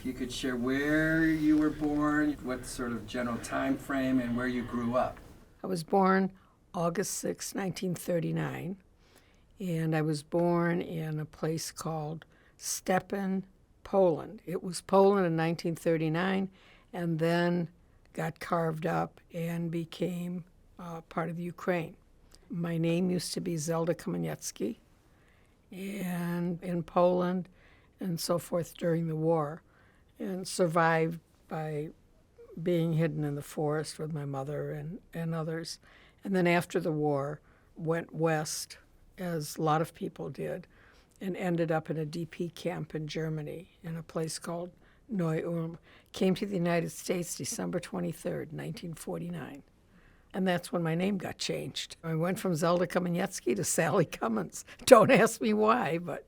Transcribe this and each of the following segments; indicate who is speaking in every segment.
Speaker 1: you could share where you were born, what sort of general time frame, and where you grew up.
Speaker 2: I was born August 6, 1939, and I was born in a place called Stepan, Poland. It was Poland in 1939, and then got carved up and became part of the Ukraine. My name used to be Zelda Kamieniecki, and in Poland and so forth during the war, and survived by being hidden in the forest with my mother and others. And then after the war, went west, as a lot of people did, and ended up in a DP camp in Germany in a place called Neu-Ulm. Came to the United States December 23rd, 1949. And that's when my name got changed. I went from Zelda Kamieniecki to Sally Cummins. Don't ask me why, but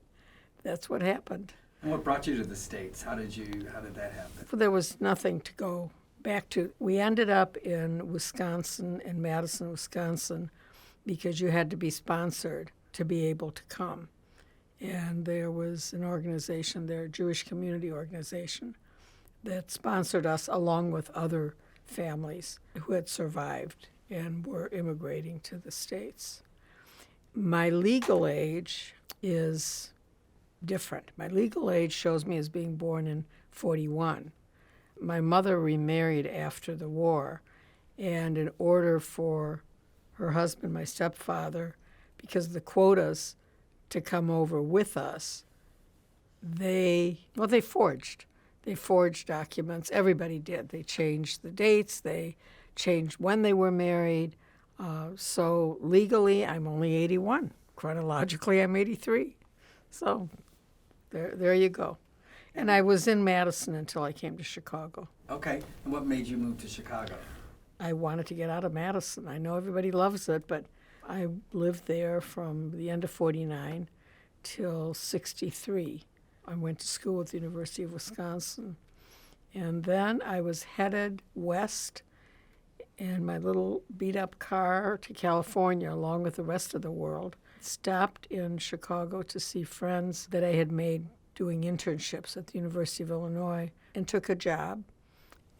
Speaker 2: that's what happened.
Speaker 1: And what brought you to the States? How did that happen?
Speaker 2: There was nothing to go back to. We ended up in Wisconsin, in Madison, Wisconsin, because you had to be sponsored to be able to come. And there was an organization there, a Jewish community organization, that sponsored us along with other families who had survived and were immigrating to the States. My legal age is different. My legal age shows me as being born in 41. My mother remarried after the war, and in order for her husband, my stepfather, because of the quotas, to come over with us, they forged. They forged documents. Everybody did. They changed the dates. They changed when they were married. So legally, I'm only 81. Chronologically, I'm 83. So there you go. And I was in Madison until I came to Chicago.
Speaker 1: Okay. And what made you move to Chicago?
Speaker 2: I wanted to get out of Madison. I know everybody loves it, but I lived there from the end of 49 till 63. I went to school at the University of Wisconsin. And then I was headed west in my little beat-up car to California, along with the rest of the world. Stopped in Chicago to see friends that I had made doing internships at the University of Illinois, and took a job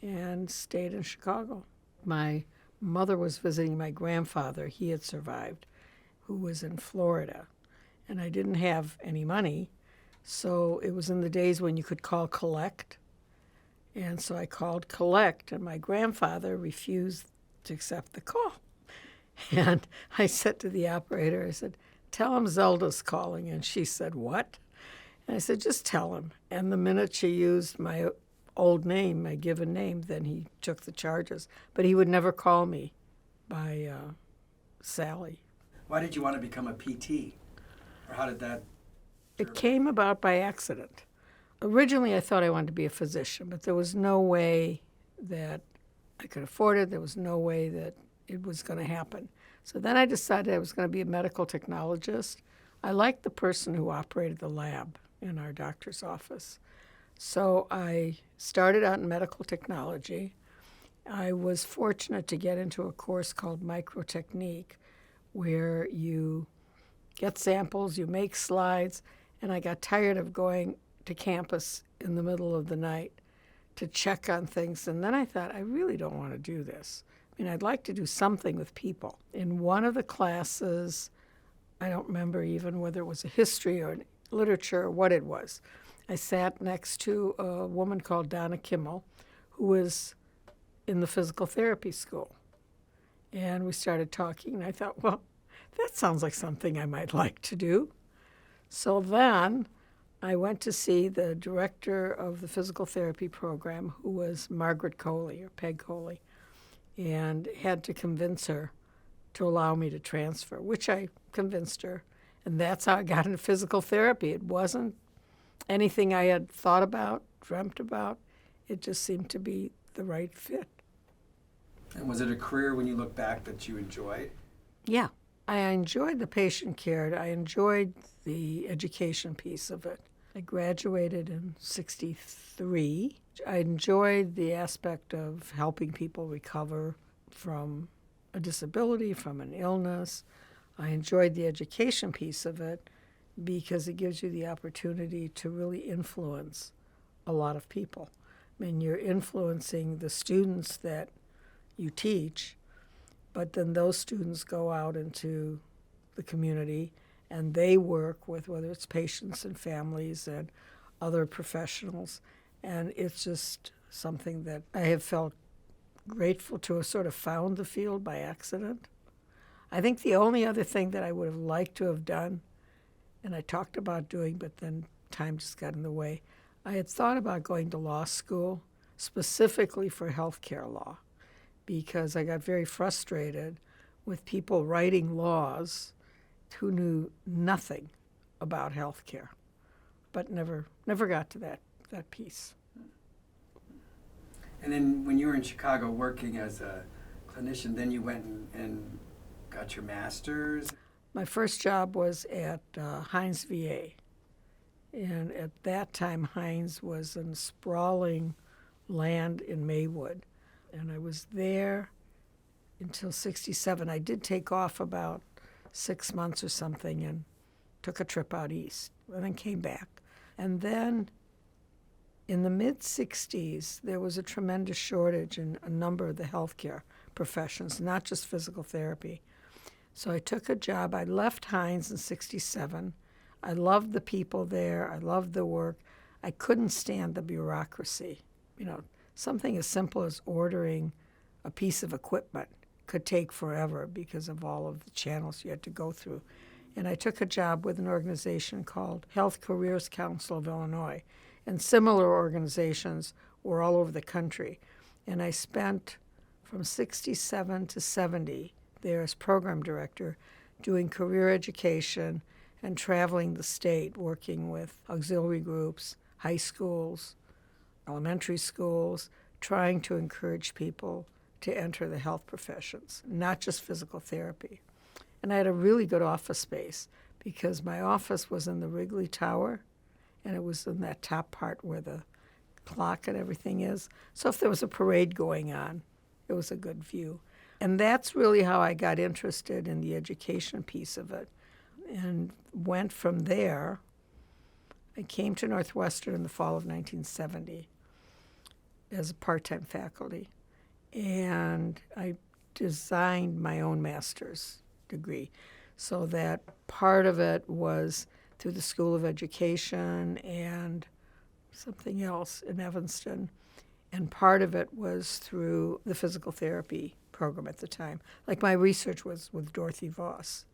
Speaker 2: and stayed in Chicago. My mother was visiting my grandfather. He had survived, who was in Florida. And I didn't have any money, so it was in the days when you could call collect. And so I called collect, and my grandfather refused to accept the call. And I said to the operator, I said, "Tell him Zelda's calling." And she said, "What?" And I said, "Just tell him." And the minute she used my old name, my given name, then he took the charges. But he would never call me by Sally.
Speaker 1: Why did you want to become a PT? Or how did that?
Speaker 2: It came about by accident. Originally, I thought I wanted to be a physician, but there was no way that I could afford it. There was no way that it was going to happen. So then I decided I was going to be a medical technologist. I liked the person who operated the lab in our doctor's office. So I started out in medical technology. I was fortunate to get into a course called microtechnique, where you get samples, you make slides, and I got tired of going to campus in the middle of the night to check on things. And then I thought, I really don't want to do this. I mean, I'd like to do something with people. In one of the classes, I don't remember even whether it was a history or literature or what it was, I sat next to a woman called Donna Kimmel, who was in the physical therapy school. And we started talking, and I thought, well, that sounds like something I might like to do. So then I went to see the director of the physical therapy program, who was Margaret Coley, or Peg Coley, and had to convince her to allow me to transfer, which I convinced her. And that's how I got into physical therapy. It wasn't anything I had thought about, dreamt about. It just seemed to be the right fit.
Speaker 1: And was it a career, when you look back, that you enjoyed?
Speaker 2: Yeah. I enjoyed the patient care. I enjoyed the education piece of it. I graduated in 63. I enjoyed the aspect of helping people recover from a disability, from an illness. I enjoyed the education piece of it because it gives you the opportunity to really influence a lot of people. I mean, you're influencing the students that you teach, but then those students go out into the community and they work with whether it's patients and families and other professionals. And it's just something that I have felt grateful to have sort of found the field by accident. I think the only other thing that I would have liked to have done, and I talked about doing, but then time just got in the way, I had thought about going to law school specifically for healthcare law because I got very frustrated with people writing laws who knew nothing about healthcare, but never got to that piece.
Speaker 1: And then when you were in Chicago working as a clinician, then you went and got your master's?
Speaker 2: My first job was at Hines VA. And at that time, Hines was in sprawling land in Maywood. And I was there until 67. I did take off about 6 months or something and took a trip out east and then came back. And then in the mid-60s, there was a tremendous shortage in a number of the healthcare professions, not just physical therapy. So I took a job. I left Hines in 67. I loved the people there. I loved the work. I couldn't stand the bureaucracy. You know, something as simple as ordering a piece of equipment could take forever because of all of the channels you had to go through. And I took a job with an organization called Health Careers Council of Illinois. And similar organizations were all over the country. And I spent from 67 to 70 there as program director doing career education and traveling the state, working with auxiliary groups, high schools, elementary schools, trying to encourage people to enter the health professions, not just physical therapy. And I had a really good office space because my office was in the Wrigley Tower, and it was in that top part where the clock and everything is. So if there was a parade going on, it was a good view. And that's really how I got interested in the education piece of it. And went from there. I came to Northwestern in the fall of 1970 as a part-time faculty. And I designed my own master's degree. So that part of it was through the School of Education and something else in Evanston. And part of it was through the physical therapy program at the time. Like my research was with Dorothy Voss.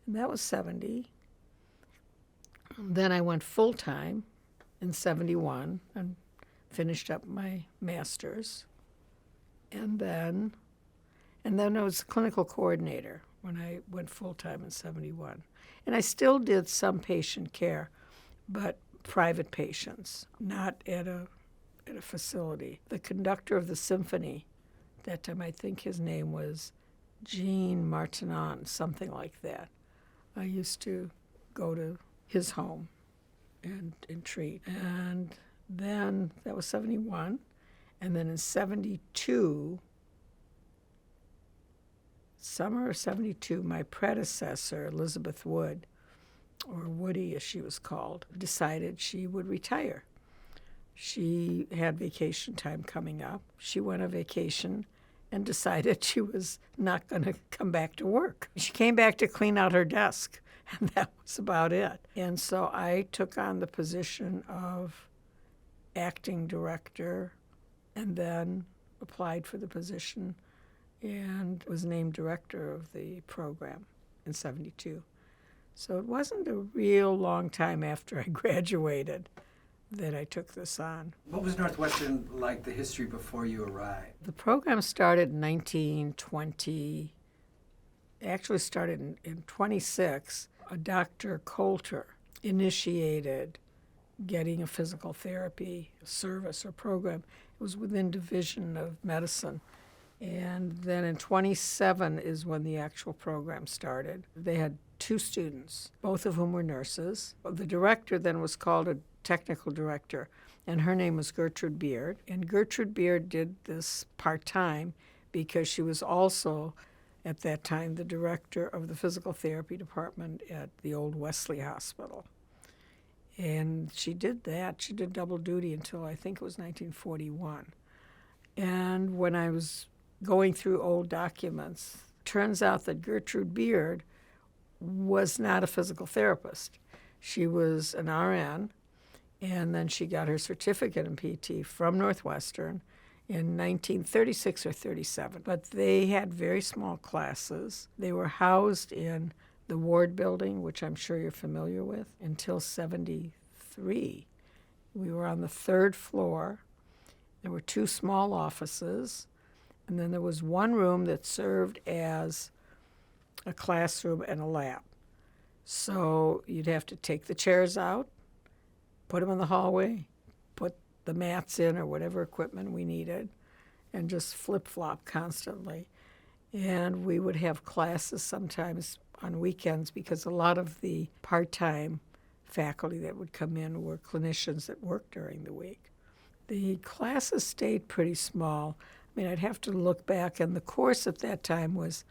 Speaker 2: And that was 70. Then I went full-time in 71 and finished up my master's. And then I was clinical coordinator when I went full-time in 71. And I still did some patient care, but private patients, not at a facility. The conductor of the symphony, that time I think his name was Jean Martinon, something like that. I used to go to his home and treat. And then that was 71. And then in 72, summer of 72, my predecessor, Elizabeth Wood, or Woody as she was called, decided she would retire. She had vacation time coming up. She went on vacation and decided she was not going to come back to work. She came back to clean out her desk, and that was about it. And so I took on the position of acting director and then applied for the position and was named director of the program in 72. So it wasn't a real long time after I graduated that I took this on.
Speaker 1: What was Northwestern like, the history before you arrived?
Speaker 2: The program started in 1920. Actually started in 26. Dr. Coulter initiated getting a physical therapy service or program. It was within Division of Medicine. And then in 27 is when the actual program started. They had 2 students, both of whom were nurses. The director then was called a technical director, and her name was Gertrude Beard. And Gertrude Beard did this part-time because she was also, at that time, the director of the physical therapy department at the old Wesley Hospital. And she did that. She did double duty until I think it was 1941. And when I was going through old documents, turns out that Gertrude Beard was not a physical therapist. She was an RN, and then she got her certificate in PT from Northwestern in 1936 or 37. But they had very small classes. They were housed in the Ward building, which I'm sure you're familiar with, until 73. We were on the third floor. There were two small offices, and then there was one room that served as a classroom and a lab. So you'd have to take the chairs out, put them in the hallway, put the mats in or whatever equipment we needed, and just flip-flop constantly. And we would have classes sometimes on weekends because a lot of the part-time faculty that would come in were clinicians that worked during the week. The classes stayed pretty small. I mean, I'd have to look back, and the course at that time was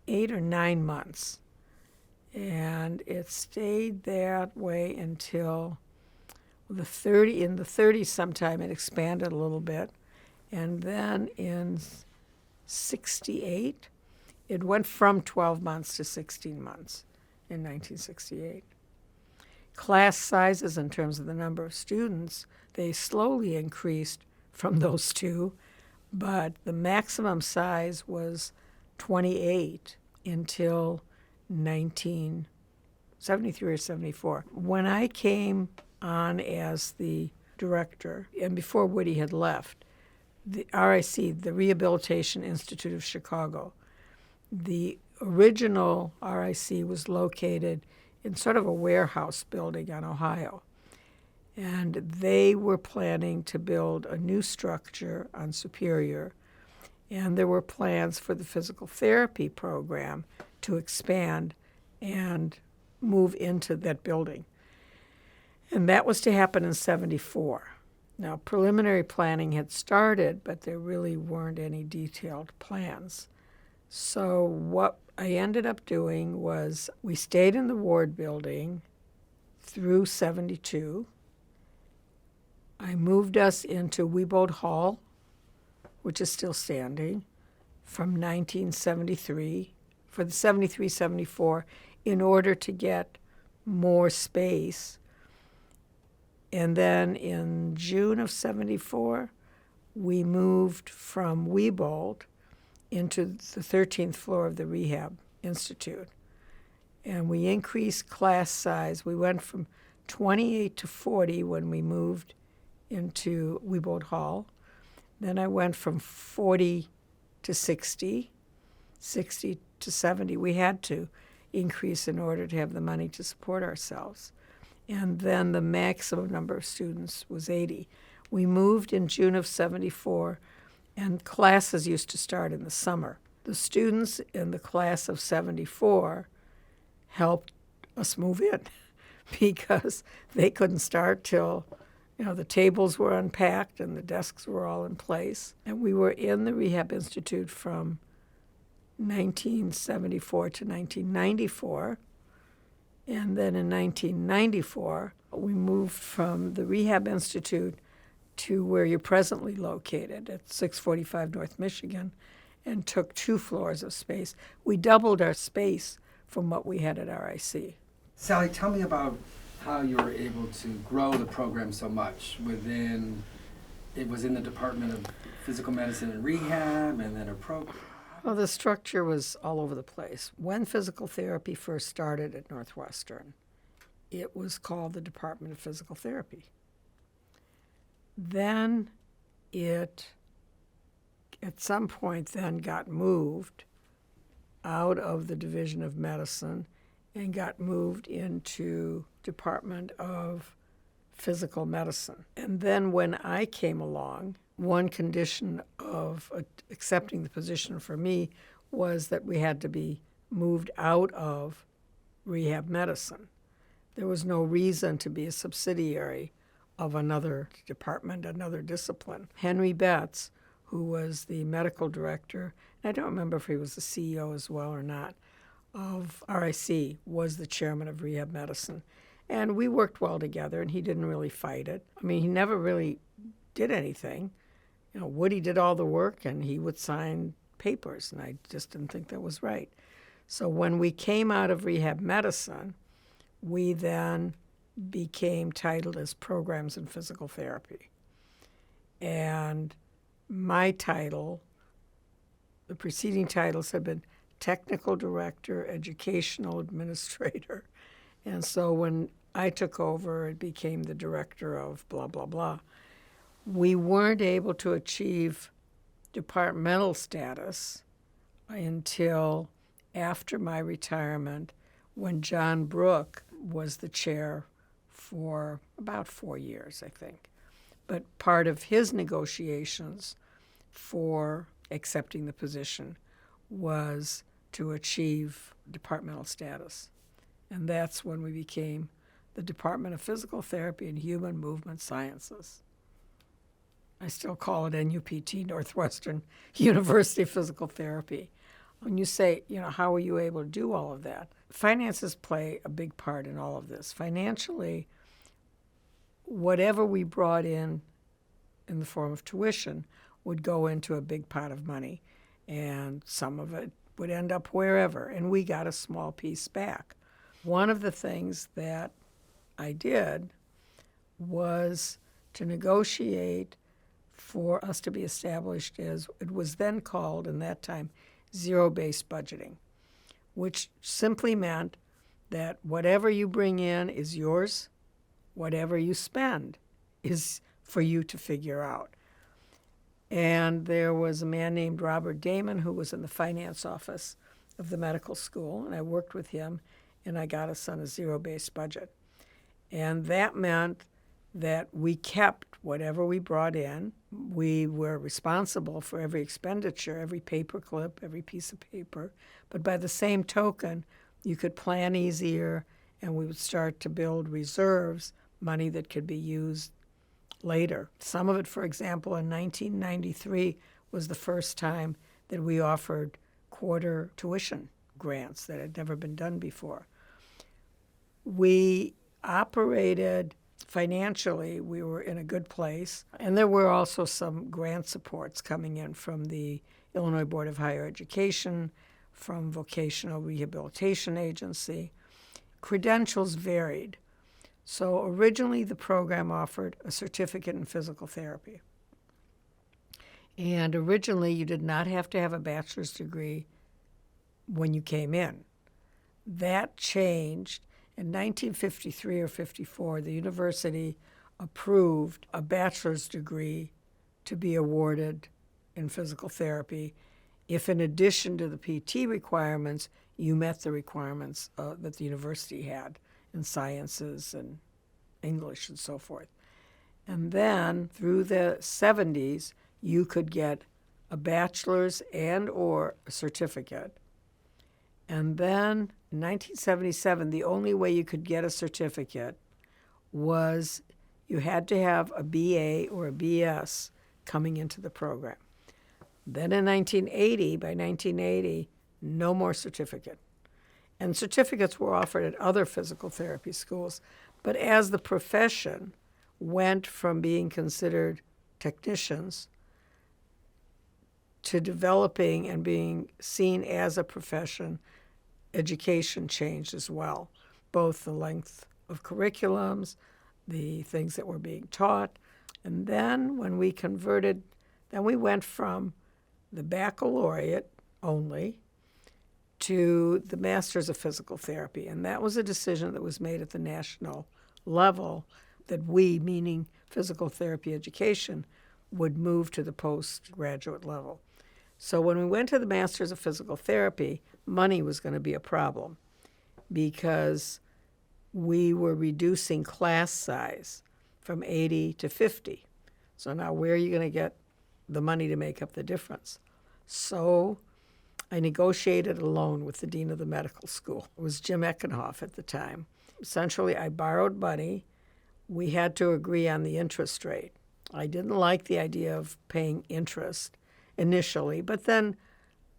Speaker 2: 8 or 9 months. And it stayed that way until in the 30s sometime it expanded a little bit. And then in 68, it went from 12 months to 16 months in 1968. Class sizes in terms of the number of students, they slowly increased from those two, but the maximum size was 28 until 1973 or 74. When I came on as the director, and before Woody had left, the RIC, the Rehabilitation Institute of Chicago, the original RIC was located in sort of a warehouse building on Ohio. And they were planning to build a new structure on Superior. And there were plans for the physical therapy program to expand and move into that building. And that was to happen in 74. Now, preliminary planning had started, but there really weren't any detailed plans. So what I ended up doing was we stayed in the Ward building through 72. I moved us into Wiebold Hall, which is still standing, from 1973 for the 73-74 in order to get more space. And then in June of 74, we moved from Wiebold into the 13th floor of the Rehab Institute. And we increased class size. We went from 28 to 40 when we moved into Wiebold Hall. Then I went from 40 to 60, 60 to 70. We had to increase in order to have the money to support ourselves. And then the maximum number of students was 80. We moved in June of 74, and classes used to start in the summer. The students in the class of 74 helped us move in because they couldn't start till, the tables were unpacked and the desks were all in place. And we were in the Rehab Institute from 1974 to 1994. And then in 1994, we moved from the Rehab Institute to where you're presently located at 645 North Michigan and took 2 floors of space. We doubled our space from what we had at RIC.
Speaker 1: Sally, tell me about how you were able to grow the program so much it was in the Department of Physical Medicine and Rehab and then a program.
Speaker 2: Well, the structure was all over the place. When physical therapy first started at Northwestern, it was called the Department of Physical Therapy. Then it, at some point then, got moved out of the Division of Medicine and got moved into Department of Physical Medicine. And then when I came along, one condition of accepting the position for me was that we had to be moved out of rehab medicine. There was no reason to be a subsidiary of another department, another discipline. Henry Betts, who was the medical director, and I don't remember if he was the CEO as well or not, of RIC, was the chairman of rehab medicine. And we worked well together, and he didn't really fight it. I mean, he never really did anything. Woody did all the work, and he would sign papers, and I just didn't think that was right. So when we came out of rehab medicine, we then became titled as Programs in Physical Therapy. And my title, the preceding titles had been Technical Director, Educational Administrator. And so when I took over, it became the Director of blah, blah, blah. We weren't able to achieve departmental status until after my retirement, when John Brooke was the chair for about 4 years, I think. But part of his negotiations for accepting the position was to achieve departmental status. And that's when we became the Department of Physical Therapy and Human Movement Sciences. I still call it NUPT, Northwestern University Physical Therapy. When you say, how were you able to do all of that? Finances play a big part in all of this. Financially, whatever we brought in the form of tuition would go into a big pot of money, and some of it would end up wherever, and we got a small piece back. One of the things that I did was to negotiate for us to be established as, it was then called in that time, zero-based budgeting, which simply meant that whatever you bring in is yours, whatever you spend is for you to figure out. And there was a man named Robert Damon who was in the finance office of the medical school, and I worked with him, and I got us on a zero-based budget. And that meant that we kept whatever we brought in. We were responsible for every expenditure, every paper clip, every piece of paper. But by the same token, you could plan easier, and we would start to build reserves, money that could be used later. Some of it, for example, in 1993 was the first time that we offered quarter tuition grants that had never been done before. We operated financially, we were in a good place, and there were also some grant supports coming in from the Illinois Board of Higher Education, from Vocational Rehabilitation Agency. Credentials varied. So originally the program offered a certificate in physical therapy. And originally you did not have to have a bachelor's degree when you came in. That changed. In 1953 or 54, the university approved a bachelor's degree to be awarded in physical therapy if, in addition to the PT requirements, you met the requirements that the university had in sciences and English and so forth. And then through the 70s, you could get a bachelor's and or a certificate. And then in 1977, the only way you could get a certificate was you had to have a BA or a BS coming into the program. Then in 1980, by 1980, no more certificate. And certificates were offered at other physical therapy schools. But as the profession went from being considered technicians to developing and being seen as a profession, education changed as well, both the length of curriculums, the things that were being taught. And then when we converted, then we went from the baccalaureate only to the Masters of Physical Therapy. And that was a decision that was made at the national level that we, meaning physical therapy education, would move to the postgraduate level. So when we went to the Masters of Physical Therapy, money was going to be a problem because we were reducing class size from 80 to 50. So now where are you going to get the money to make up the difference? So I negotiated a loan with the dean of the medical school. It was Jim Eckenhoff at the time. Essentially, I borrowed money. We had to agree on the interest rate. I didn't like the idea of paying interest initially, but then,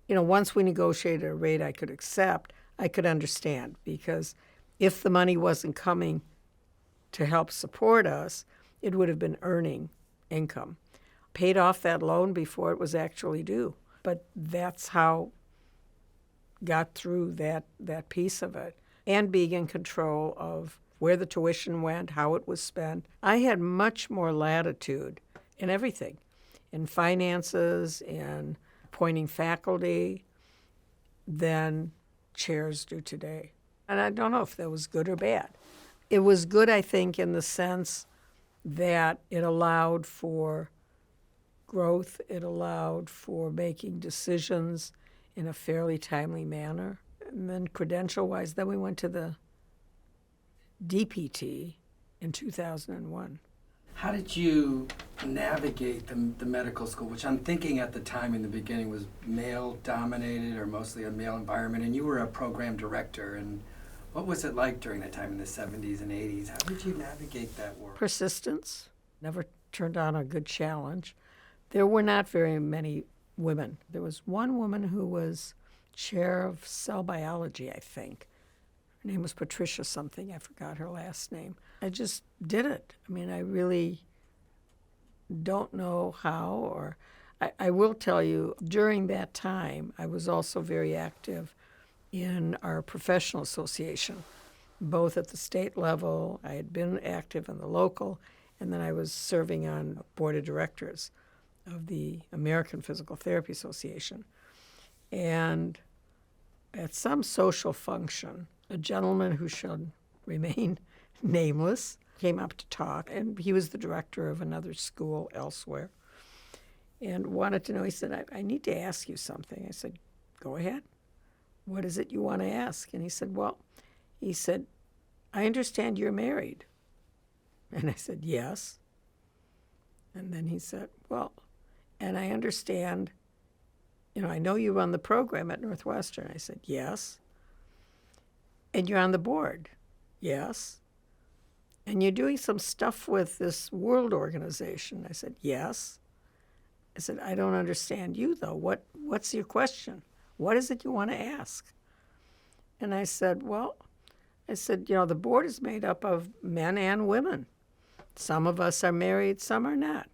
Speaker 2: once we negotiated a rate I could accept, I could understand, because if the money wasn't coming to help support us, it would have been earning income. Paid off that loan before it was actually due. But that's how got through that piece of it. And being in control of where the tuition went, how it was spent. I had much more latitude in everything, in finances, in appointing faculty, than chairs do today. And I don't know if that was good or bad. It was good, I think, in the sense that it allowed for growth, it allowed for making decisions in a fairly timely manner. And then credential-wise, then we went to the DPT in 2001.
Speaker 1: How did you navigate the medical school, which I'm thinking at the time in the beginning was male-dominated or mostly a male environment, and you were a program director, and what was it like during that time in the 70s and 80s? How did you navigate that work?
Speaker 2: Persistence. Never turned down a good challenge. There were not very many women. There was one woman who was chair of cell biology, I think. Her name was Patricia something. I forgot her last name. I just did it. I mean, I really don't know how, or I will tell you, during that time, I was also very active in our professional association, both at the state level. I had been active in the local, and then I was serving on board of directors of the American Physical Therapy Association. And at some social function, a gentleman who should remain nameless came up to talk, and he was the director of another school elsewhere, and wanted to know. He said, I need to ask you something. I said, go ahead. What is it you want to ask? And he said, I understand you're married. And I said, yes. And then he said, well, and I understand, I know you run the program at Northwestern. I said, yes. And you're on the board? Yes. And you're doing some stuff with this world organization? I said, yes. I said, I don't understand you, though. What's your question? What is it you want to ask? And I said, the board is made up of men and women. Some of us are married, some are not.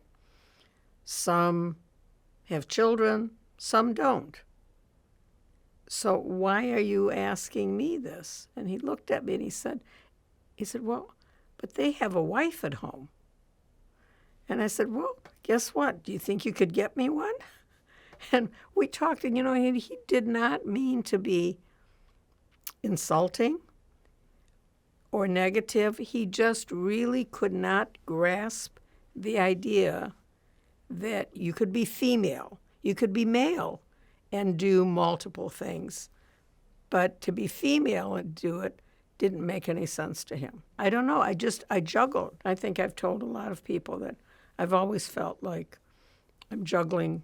Speaker 2: Some have children, some don't. So why are you asking me this? And he looked at me and he said, well, but they have a wife at home. And I said, well, guess what? Do you think you could get me one? And we talked, and, he did not mean to be insulting or negative. He just really could not grasp the idea that you could be female, you could be male and do multiple things. But to be female and do it didn't make any sense to him. I don't know. I juggled. I think I've told a lot of people that I've always felt like I'm juggling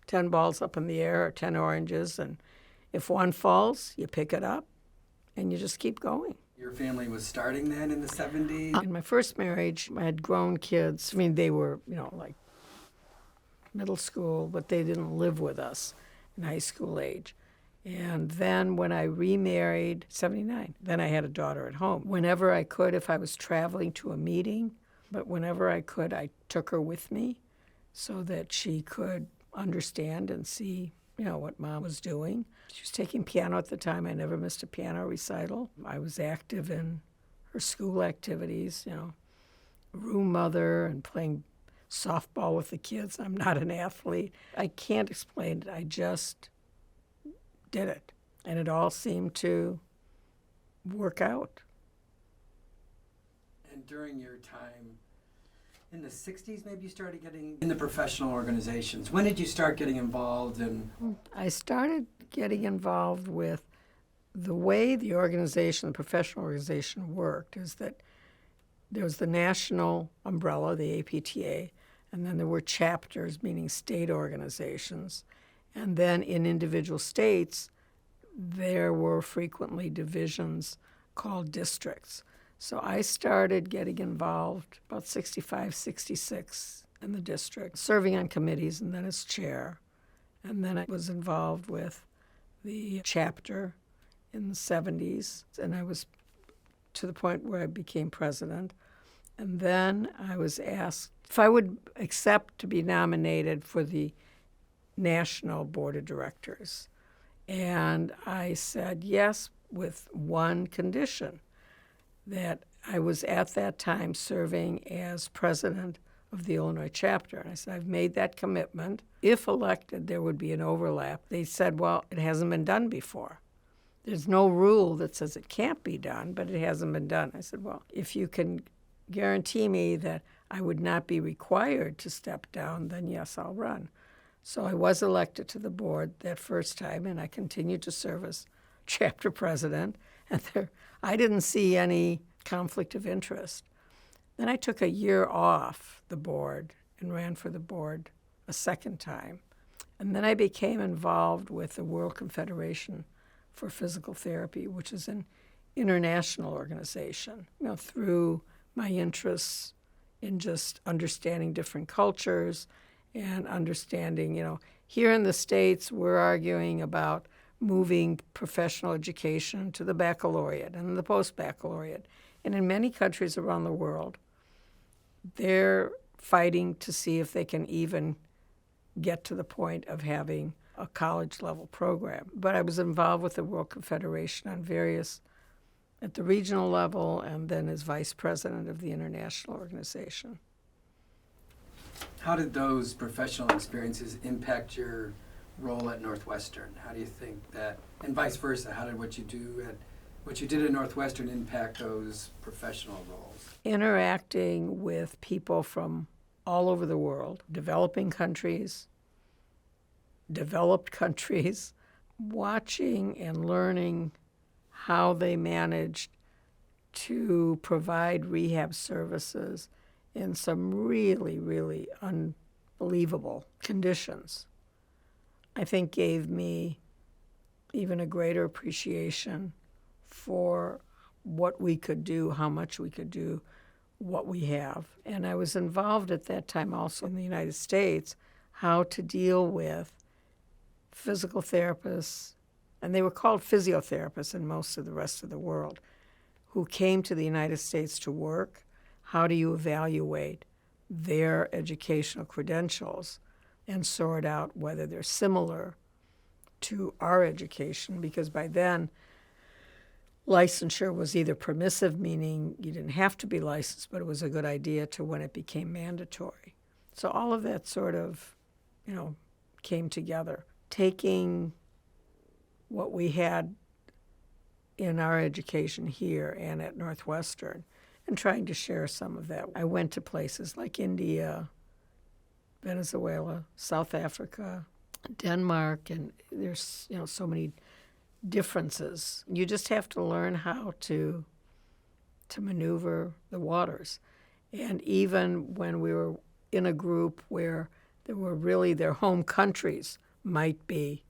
Speaker 2: 10 balls up in the air or 10 oranges, and if one falls, you pick it up and you just keep going.
Speaker 1: Your family was starting then in the 70s?
Speaker 2: In my first marriage, I had grown kids. I mean, they were, like middle school, but they didn't live with us in high school age. And then when I remarried, 79, then I had a daughter at home. Whenever I could, if I was traveling to a meeting, but whenever I could, I took her with me so that she could understand and see, what Mom was doing. She was taking piano at the time. I never missed a piano recital. I was active in her school activities, room mother and playing softball with the kids. I'm not an athlete. I can't explain it. I just did it. And it all seemed to work out.
Speaker 1: And during your time in the 60s, maybe you started getting in the professional organizations. When did you start getting involved in?
Speaker 2: I started getting involved with the way the organization, the professional organization worked is that there was the national umbrella, the APTA, and then there were chapters, meaning state organizations. And then in individual states, there were frequently divisions called districts. So I started getting involved about 65, 66 in the district, serving on committees and then as chair. And then I was involved with the chapter in the 70s, and I was to the point where I became president. And then I was asked if I would accept to be nominated for the National Board of Directors. And I said yes, with one condition, that I was at that time serving as president of the Illinois chapter. And I said, I've made that commitment. If elected, there would be an overlap. They said, well, it hasn't been done before. There's no rule that says it can't be done, but it hasn't been done. I said, well, if you can guarantee me that I would not be required to step down, then yes, I'll run. So I was elected to the board that first time, and I continued to serve as chapter president. And I didn't see any conflict of interest. Then I took a year off the board and ran for the board a second time. And then I became involved with the World Confederation for Physical Therapy, which is an international organization, through my interests in just understanding different cultures and understanding, here in the States, we're arguing about moving professional education to the baccalaureate and the post-baccalaureate. And in many countries around the world, they're fighting to see if they can even get to the point of having a college-level program. But I was involved with the World Confederation on various, at the regional level, and then as vice president of the international organization.
Speaker 1: How did those professional experiences impact your role at Northwestern? How do you think that, and vice versa, how did what you did at Northwestern impact those professional roles?
Speaker 2: Interacting with people from all over the world, developing countries, developed countries, watching and learning how they managed to provide rehab services in some really, really unbelievable conditions, I think gave me even a greater appreciation for what we could do, how much we could do, what we have. And I was involved at that time also in the United States, how to deal with physical therapists, and they were called physiotherapists in most of the rest of the world, who came to the United States to work. How do you evaluate their educational credentials and sort out whether they're similar to our education? Because by then, licensure was either permissive, meaning you didn't have to be licensed, but it was a good idea, to when it became mandatory. So all of that sort of, came together. Taking what we had in our education here and at Northwestern and trying to share some of that. I went to places like India, Venezuela, South Africa, Denmark, and there's, so many differences. You just have to learn how to maneuver the waters. And even when we were in a group where there were really their home countries might be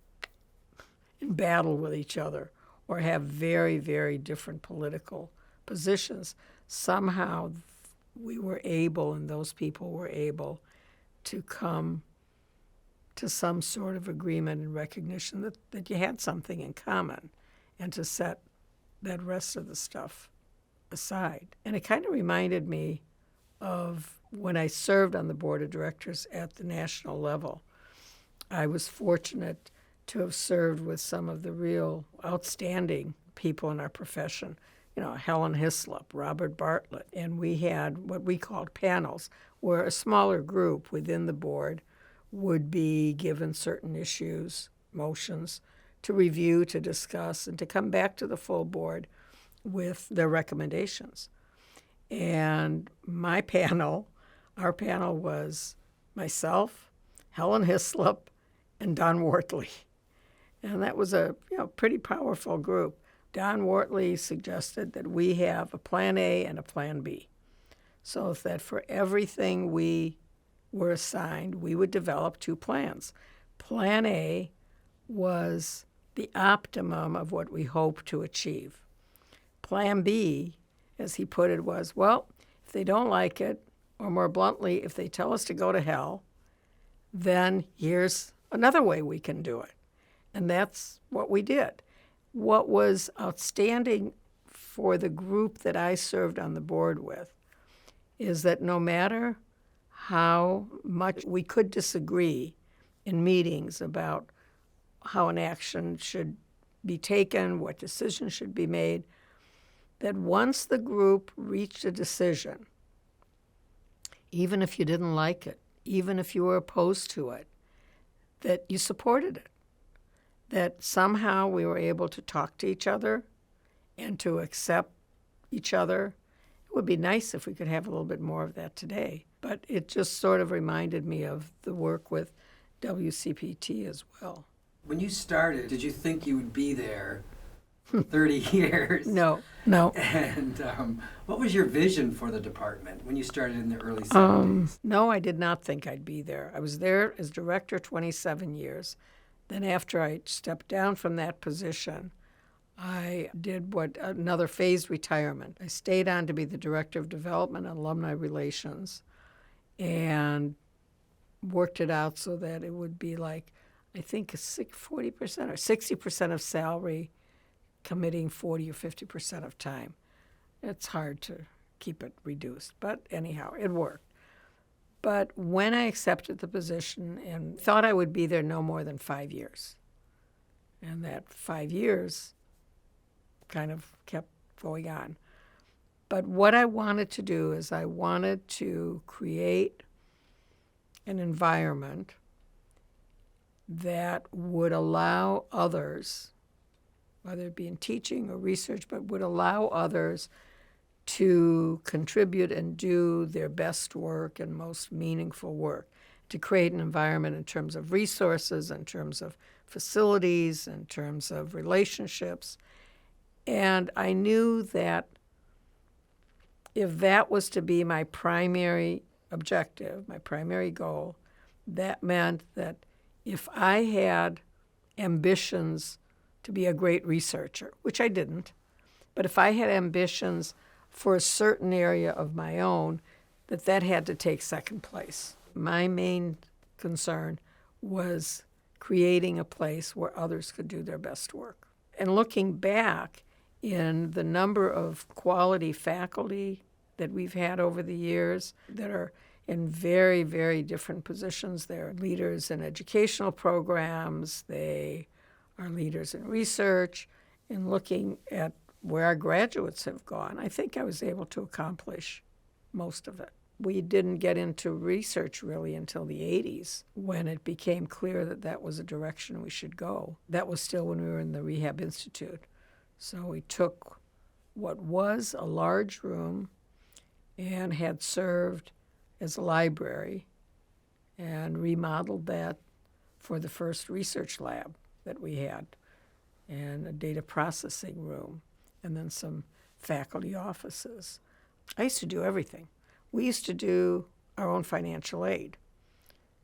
Speaker 2: in battle with each other or have very, very different political positions, somehow we were able, and those people were able, to come to some sort of agreement and recognition that you had something in common, and to set that rest of the stuff aside. And it kind of reminded me of when I served on the board of directors at the national level. I was fortunate to have served with some of the real outstanding people in our profession, Helen Hislop, Robert Bartlett, and we had what we called panels, where a smaller group within the board would be given certain issues, motions, to review, to discuss, and to come back to the full board with their recommendations. And my panel, our panel, was myself, Helen Hislop, and Don Wortley. And that was a pretty powerful group. Don Wortley suggested that we have a plan A and a plan B, so that for everything we were assigned, we would develop two plans. Plan A was the optimum of what we hoped to achieve. Plan B, as he put it, was, if they don't like it, or more bluntly, if they tell us to go to hell, then here's another way we can do it. And that's what we did. What was outstanding for the group that I served on the board with is that no matter how much we could disagree in meetings about how an action should be taken, what decisions should be made, that once the group reached a decision, even if you didn't like it, even if you were opposed to it, that you supported it, that somehow we were able to talk to each other and to accept each other. It would be nice if we could have a little bit more of that today. But it just sort of reminded me of the work with WCPT as well.
Speaker 1: When you started, did you think you would be there 30 years?
Speaker 2: No.
Speaker 1: And what was your vision for the department when you started in the early 70s?
Speaker 2: No, I did not think I'd be there. I was there as director 27 years. Then after I stepped down from that position, I did another phased retirement. I stayed on to be the director of development and alumni relations and worked it out so that it would be like, I think 40% or 60% of salary, committing 40 or 50% of time. It's hard to keep it reduced, but anyhow, it worked. But when I accepted the position and thought I would be there no more than 5 years, and that 5 years kind of kept going on. But what I wanted to do is I wanted to create an environment that would allow others, whether it be in teaching or research, but would allow others to contribute and do their best work and most meaningful work, to create an environment in terms of resources, in terms of facilities, in terms of relationships. And I knew that if that was to be my primary objective, my primary goal, that meant that if I had ambitions to be a great researcher, which I didn't, but if I had ambitions for a certain area of my own, that had to take second place. My main concern was creating a place where others could do their best work. And looking back in the number of quality faculty that we've had over the years that are in very, very different positions. They're leaders in educational programs. They are leaders in research. And looking at where our graduates have gone, I think I was able to accomplish most of it. We didn't get into research really until the 80s when it became clear that was a direction we should go. That was still when we were in the Rehab Institute. So we took what was a large room and had served as a library and remodeled that for the first research lab that we had and a data processing room and then some faculty offices. I used to do everything. We used to do our own financial aid.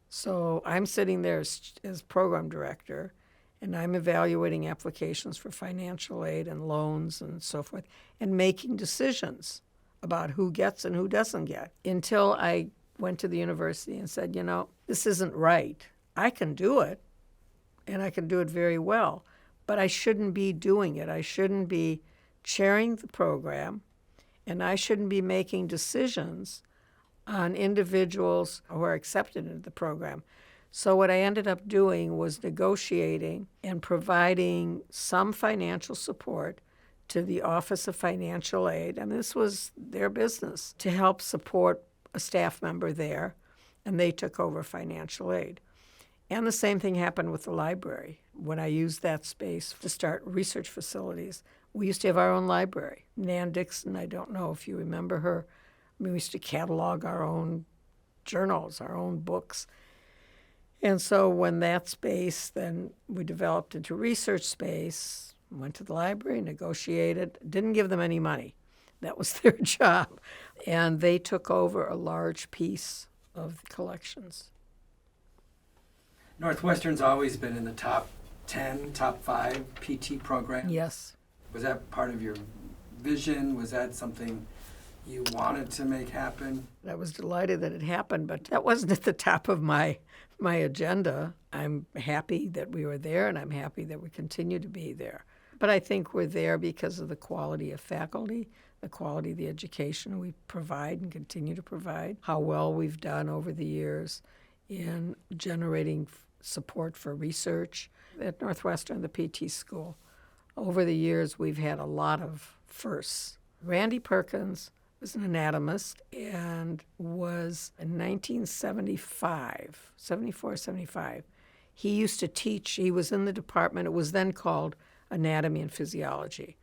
Speaker 2: So I'm sitting there as program director, and I'm evaluating applications for financial aid and loans and so forth, and making decisions about who gets and who doesn't get, until I went to the university and said, this isn't right. I can do it, and I can do it very well, but I shouldn't be doing it. I shouldn't be chairing the program, and I shouldn't be making decisions on individuals who are accepted into the program. So what I ended up doing was negotiating and providing some financial support to the Office of Financial Aid, and this was their business, to help support a staff member there, and they took over financial aid. And the same thing happened with the library. When I used that space to start research facilities, we used to have our own library. Nan Dixon, I don't know if you remember her. We used to catalog our own journals, our own books. And so when that space, then we developed into research space, went to the library, negotiated, didn't give them any money. That was their job. And they took over a large piece of collections.
Speaker 1: Northwestern's always been in the top 10, top 5 PT programs.
Speaker 2: Yes.
Speaker 1: Was that part of your vision? Was that something you wanted to make happen?
Speaker 2: I was delighted that it happened, but that wasn't at the top of my agenda. I'm happy that we were there, and I'm happy that we continue to be there. But I think we're there because of the quality of faculty, the quality of the education we provide and continue to provide, how well we've done over the years in generating support for research. At Northwestern, the PT school, over the years, we've had a lot of firsts. Randy Perkins was an anatomist and was in 1975, 74, 75. He used to teach, he was in the department, it was then called anatomy and physiology.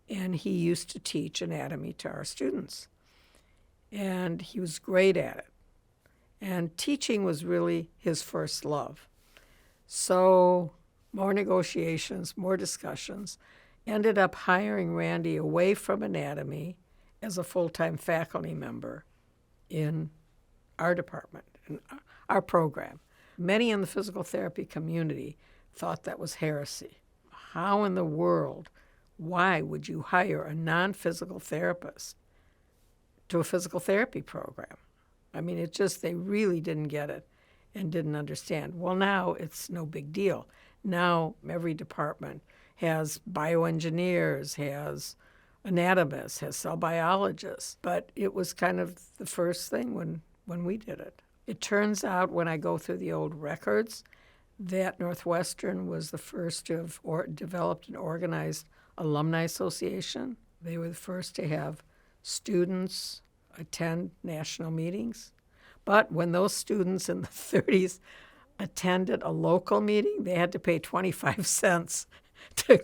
Speaker 2: And he used to teach anatomy to our students. And he was great at it. And teaching was really his first love. So more negotiations, more discussions, ended up hiring Randy away from anatomy as a full-time faculty member in our department, in our program. Many in the physical therapy community thought that was heresy. How in the world, why would you hire a non-physical therapist to a physical therapy program? I mean, it just, they really didn't get it and didn't understand. Well, now it's no big deal. Now every department has bioengineers, has anatomists, has cell biologists, but it was kind of the first thing when we did it. It turns out when I go through the old records that Northwestern was the first to have developed an organized alumni association. They were the first to have students attend national meetings. But when those students in the 30s attended a local meeting, they had to pay 25 cents to,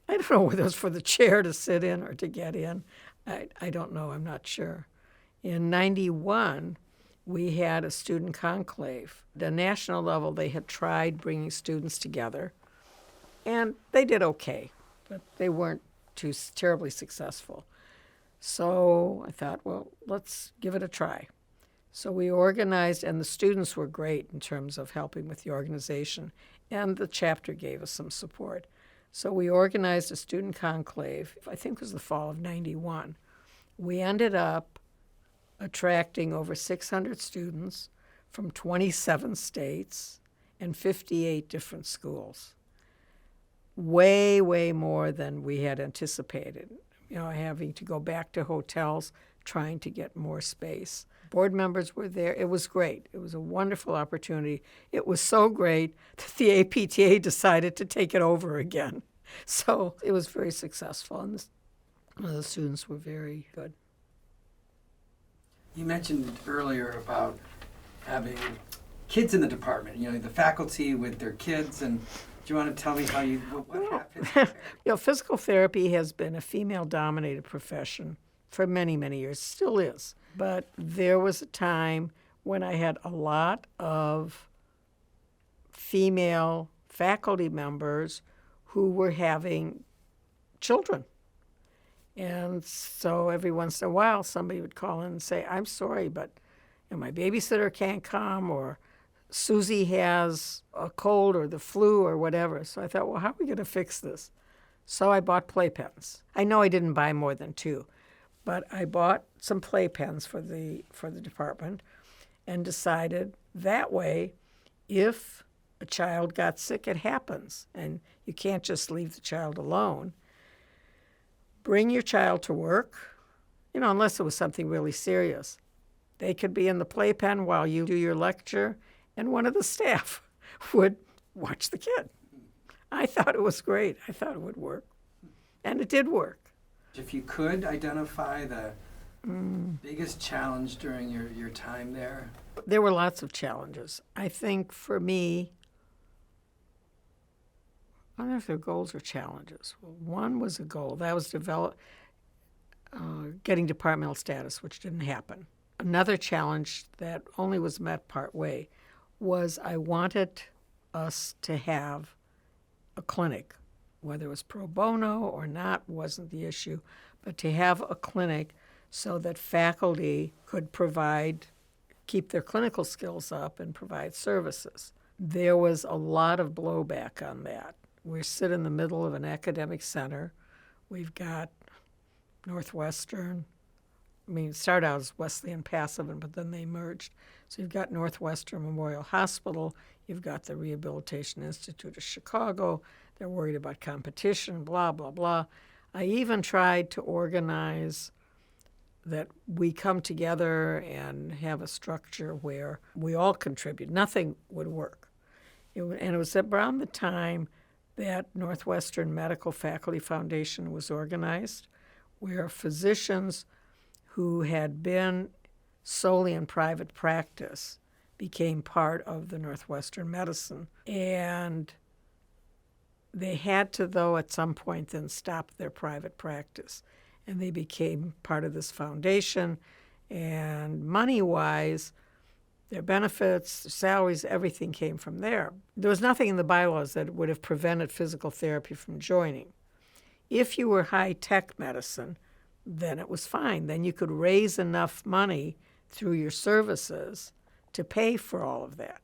Speaker 2: I don't know whether it was for the chair to sit in or to get in. I don't know, I'm not sure. In 91, we had a student conclave. At a national level, they had tried bringing students together, and they did okay, but they weren't too terribly successful. So I thought, well, let's give it a try. So we organized, and the students were great in terms of helping with the organization, and the chapter gave us some support. So we organized a student conclave, I think it was the fall of 91. We ended up attracting over 600 students from 27 states and 58 different schools. Way, way more than we had anticipated. You know, having to go back to hotels, trying to get more space. Board members were there. It was great. It was a wonderful opportunity. It was so great that the APTA decided to take it over again. So it was very successful, and the students were very good.
Speaker 1: You mentioned earlier about having kids in the department, you know, the faculty with their kids, and do you want to tell me how what happened there?
Speaker 2: You know, physical therapy has been a female-dominated profession for many, many years, still is. But there was a time when I had a lot of female faculty members who were having children. And so every once in a while, somebody would call in and say, I'm sorry, but you know, my babysitter can't come, or Susie has a cold or the flu or whatever. So I thought, well, how are we going to fix this? So I bought playpens. I know I didn't buy more than 2, but I bought some playpens for the department and decided that way, if a child got sick, it happens, and you can't just leave the child alone. Bring your child to work, you know, unless it was something really serious. They could be in the playpen while you do your lecture, and one of the staff would watch the kid. I thought it was great. I thought it would work. And it did work.
Speaker 1: If you could identify the biggest challenge during your time there?
Speaker 2: There were lots of challenges. I think for me, I don't know if they're goals or challenges. One was a goal. That was getting departmental status, which didn't happen. Another challenge that only was met part way was I wanted us to have a clinic. Whether it was pro bono or not wasn't the issue, but to have a clinic so that faculty could keep their clinical skills up and provide services. There was a lot of blowback on that. We sit in the middle of an academic center. We've got Northwestern. I mean, it started out as Wesleyan Passavant, but then they merged. So you've got Northwestern Memorial Hospital. You've got the Rehabilitation Institute of Chicago. They're worried about competition, blah, blah, blah. I even tried to organize that we come together and have a structure where we all contribute. Nothing would work. And it was around the time that Northwestern Medical Faculty Foundation was organized, where physicians who had been solely in private practice became part of the Northwestern Medicine. And they had to, though, at some point then stop their private practice. And they became part of this foundation. And money-wise, their benefits, their salaries, everything came from there. There was nothing in the bylaws that would have prevented physical therapy from joining. If you were high-tech medicine, then it was fine. Then you could raise enough money through your services to pay for all of that.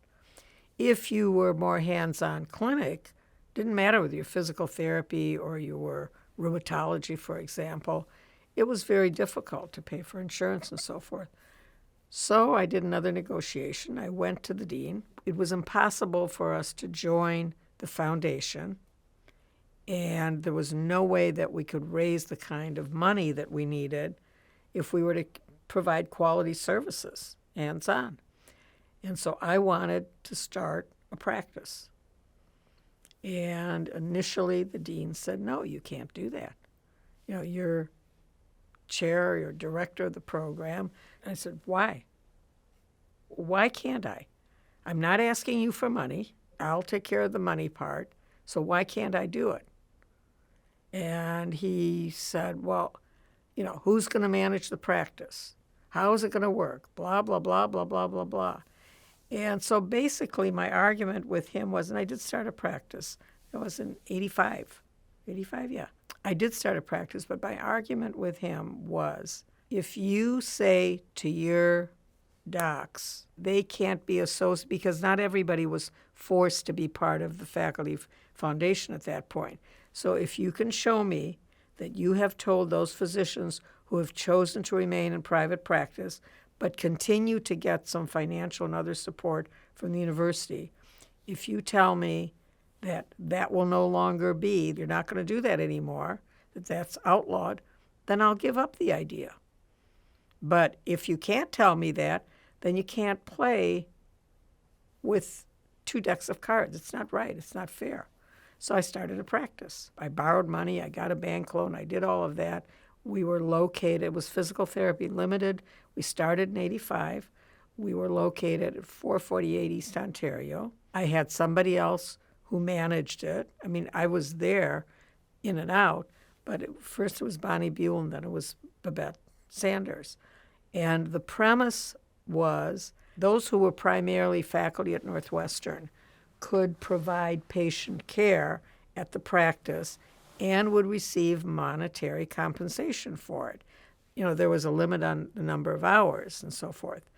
Speaker 2: If you were more hands-on clinic, didn't matter whether you're physical therapy or you were rheumatology, for example, it was very difficult to pay for insurance and so forth. So I did another negotiation. I went to the dean. It was impossible for us to join the foundation, and there was no way that we could raise the kind of money that we needed if we were to provide quality services, hands-on. And so I wanted to start a practice. And initially the dean said, no, you can't do that. You know, you're chair, you're director of the program. And I said, why? Why can't I? I'm not asking you for money. I'll take care of the money part. So why can't I do it? And he said, well, you know, who's going to manage the practice? How is it going to work? Blah, blah, blah, blah, blah, blah, blah. And so basically my argument with him was, and I did start a practice. It was in 85. 85, yeah. I did start a practice, but my argument with him was, if you say to your docs, they can't be associated, because not everybody was forced to be part of the faculty foundation at that point. So if you can show me that you have told those physicians who have chosen to remain in private practice but continue to get some financial and other support from the university, if you tell me that that will no longer be, you're not going to do that anymore, that that's outlawed, then I'll give up the idea. But if you can't tell me that, then you can't play with two decks of cards. It's not right. It's not fair. So I started a practice. I borrowed money. I got a bank loan. I did all of that. We were located, it was Physical Therapy Limited. We started in 85. We were located at 448 East Ontario. I had somebody else who managed it. I mean, I was there in and out, but first it was Bonnie Buell and then it was Babette Sanders. And the premise was those who were primarily faculty at Northwestern could provide patient care at the practice and would receive monetary compensation for it. You know, there was a limit on the number of hours and so forth.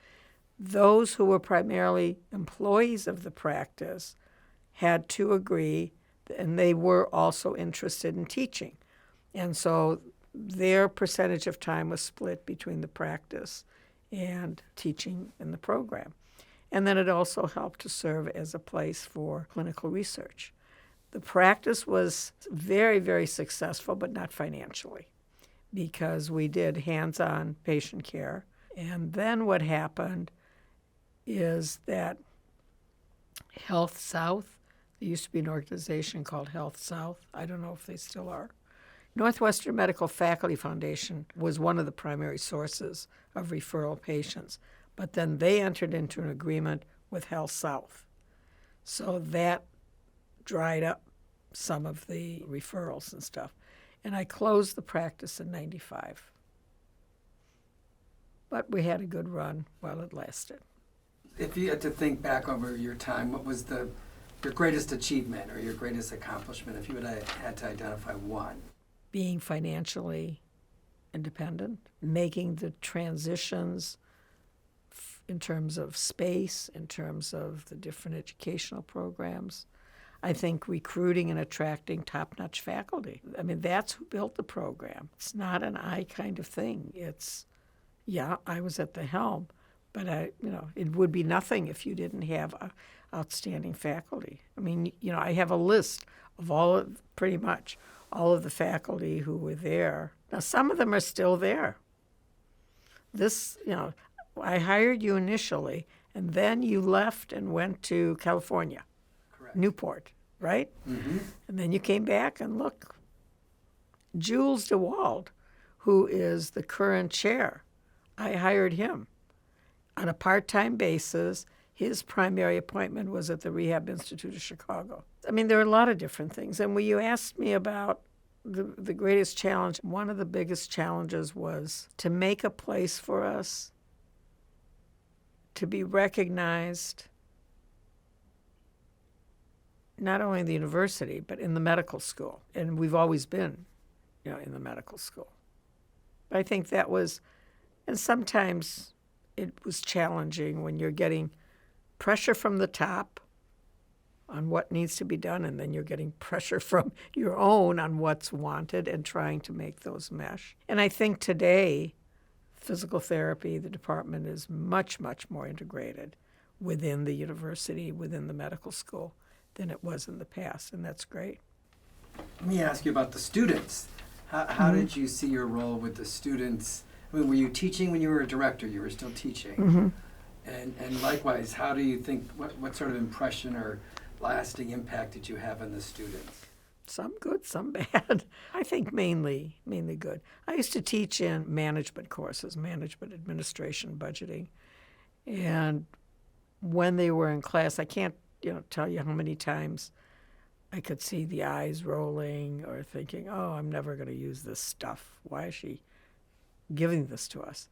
Speaker 2: Those who were primarily employees of the practice had to agree, and they were also interested in teaching. And so their percentage of time was split between the practice and teaching in the program. And then it also helped to serve as a place for clinical research. The practice was very, very successful, but not financially, because we did hands-on patient care. And then what happened is that Health South, there used to be an organization called Health South. I don't know if they still are. Northwestern Medical Faculty Foundation was one of the primary sources of referral patients, but then they entered into an agreement with Health South. So that dried up some of the referrals and stuff. And I closed the practice in 95. But we had a good run while it lasted.
Speaker 1: If you had to think back over your time, what was your greatest achievement or your greatest accomplishment, if you would have had to identify one?
Speaker 2: Being financially independent, making the transitions in terms of space, in terms of the different educational programs. I think recruiting and attracting top-notch faculty. I mean, that's who built the program. It's not an I kind of thing. It's, yeah, I was at the helm, But it would be nothing if you didn't have outstanding faculty. I mean, I have a list of pretty much all of the faculty who were there. Now, some of them are still there. I hired you initially, and then you left and went to California,
Speaker 1: Correct.
Speaker 2: Newport, right?
Speaker 1: Mm-hmm.
Speaker 2: And then you came back, and look, Jules DeWald, who is the current chair, I hired him on a part-time basis. His primary appointment was at the Rehab Institute of Chicago. I mean, there are a lot of different things. And when you asked me about the greatest challenge, one of the biggest challenges was to make a place for us to be recognized not only in the university, but in the medical school. And we've always been, in the medical school. But I think that was, and sometimes it was challenging when you're getting pressure from the top on what needs to be done, and then you're getting pressure from your own on what's wanted and trying to make those mesh. And I think today, physical therapy, the department is much, much more integrated within the university, within the medical school, than it was in the past, and that's great.
Speaker 1: Let me ask you about the students. How did you see your role with the students? I mean, were you teaching when you were a director? You were still teaching.
Speaker 2: Mm-hmm.
Speaker 1: And likewise, how do you think, what sort of impression or lasting impact did you have on the students?
Speaker 2: Some good, some bad. I think mainly good. I used to teach in management courses, management, administration, budgeting. And when they were in class, I can't tell you how many times I could see the eyes rolling or thinking, oh, I'm never going to use this stuff. Why is she giving this to us?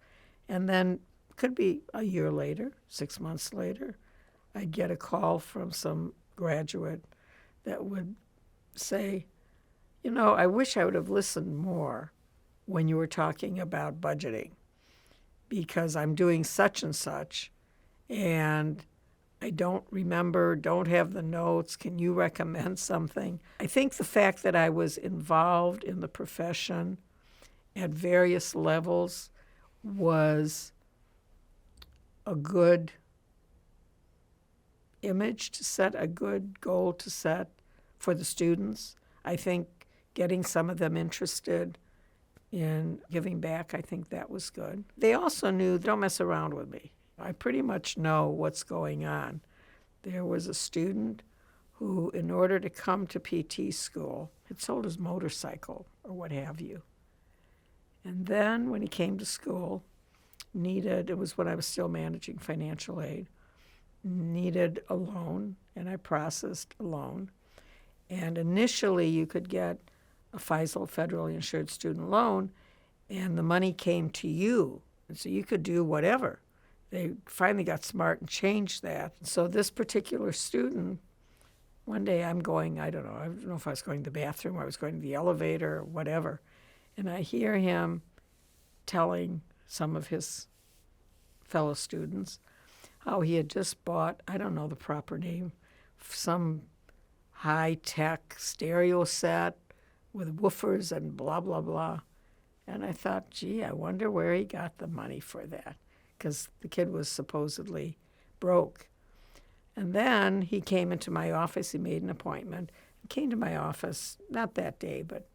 Speaker 2: And then could be a year later, 6 months later, I'd get a call from some graduate that would say, I wish I would have listened more when you were talking about budgeting because I'm doing such and such and I don't remember, don't have the notes. Can you recommend something? I think the fact that I was involved in the profession at various levels was a good image to set, a good goal to set for the students. I think getting some of them interested in giving back, I think that was good. They also knew, don't mess around with me. I pretty much know what's going on. There was a student who, in order to come to PT school, had sold his motorcycle or what have you. And then when he came to school, it was when I was still managing financial aid, needed a loan, and I processed a loan. And initially you could get a FISL, federally insured student loan, and the money came to you. And so you could do whatever. They finally got smart and changed that. So this particular student, one day I don't know if I was going to the bathroom or I was going to the elevator or whatever, and I hear him telling some of his fellow students how he had just bought, I don't know the proper name, some high-tech stereo set with woofers and blah, blah, blah. And I thought, gee, I wonder where he got the money for that, because the kid was supposedly broke. And then he came into my office. He made an appointment. He came to my office, not that day, but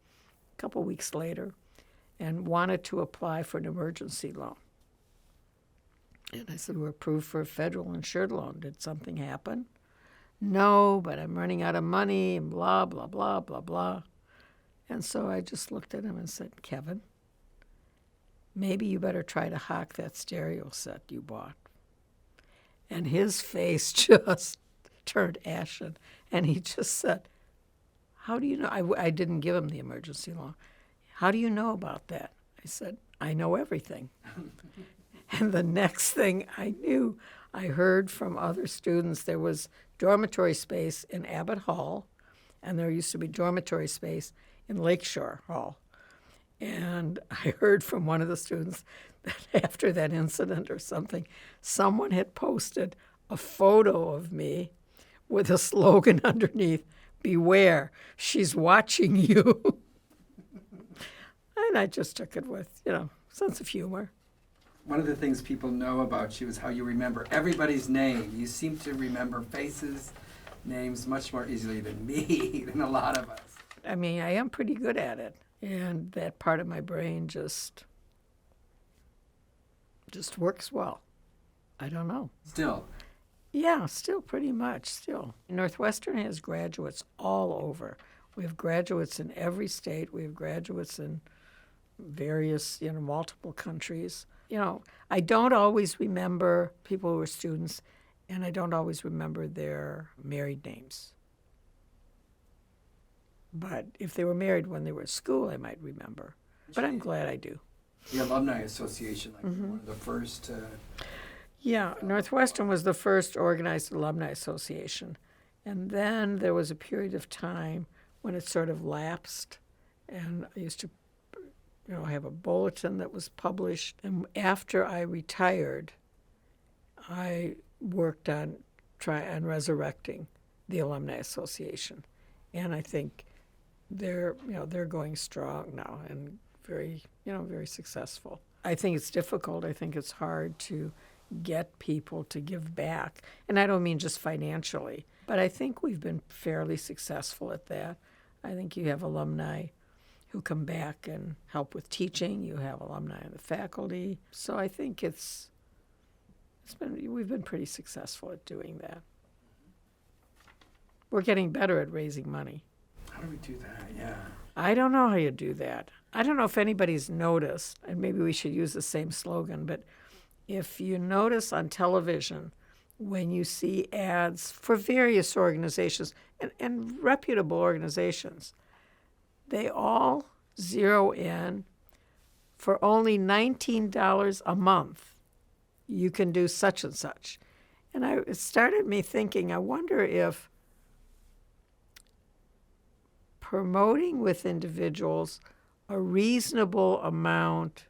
Speaker 2: a couple weeks later, and wanted to apply for an emergency loan. And I said, we're approved for a federal insured loan. Did something happen? No, but I'm running out of money and blah, blah, blah, blah, blah. And so I just looked at him and said, Kevin, maybe you better try to hock that stereo set you bought. And his face just turned ashen. And he just said, how do you know? I didn't give him the emergency loan. How do you know about that? I said, I know everything. And the next thing I knew, I heard from other students there was dormitory space in Abbott Hall, and there used to be dormitory space in Lakeshore Hall. And I heard from one of the students that after that incident or something, someone had posted a photo of me with a slogan underneath, beware, she's watching you. And I just took it with, sense of humor.
Speaker 1: One of the things people know about you is how you remember everybody's name. You seem to remember faces, names much more easily than me, than a lot of us.
Speaker 2: I mean, I am pretty good at it, and that part of my brain just works well. I don't know.
Speaker 1: Still,
Speaker 2: Yeah, still pretty much, still. Northwestern has graduates all over. We have graduates in every state. We have graduates in various, multiple countries. I don't always remember people who are students, and I don't always remember their married names. But if they were married when they were at school, I might remember. But I'm glad I do.
Speaker 1: the Alumni Association, like one of the first.
Speaker 2: Yeah, Northwestern was the first organized alumni association. And then there was a period of time when it sort of lapsed. And I used to, have a bulletin that was published. And after I retired, I worked on resurrecting the Alumni Association. And I think they're going strong now and very, very successful. I think it's difficult. I think it's hard to get people to give back. And I don't mean just financially, but I think we've been fairly successful at that. I think you have alumni who come back and help with teaching. You have alumni in the faculty. So I think we've been pretty successful at doing that. We're getting better at raising money.
Speaker 1: How do we do that? Yeah.
Speaker 2: I don't know how you do that. I don't know if anybody's noticed, and maybe we should use the same slogan, but if you notice on television when you see ads for various organizations and reputable organizations, they all zero in for only $19 a month. You can do such and such. And it started me thinking, I wonder if promoting with individuals a reasonable amount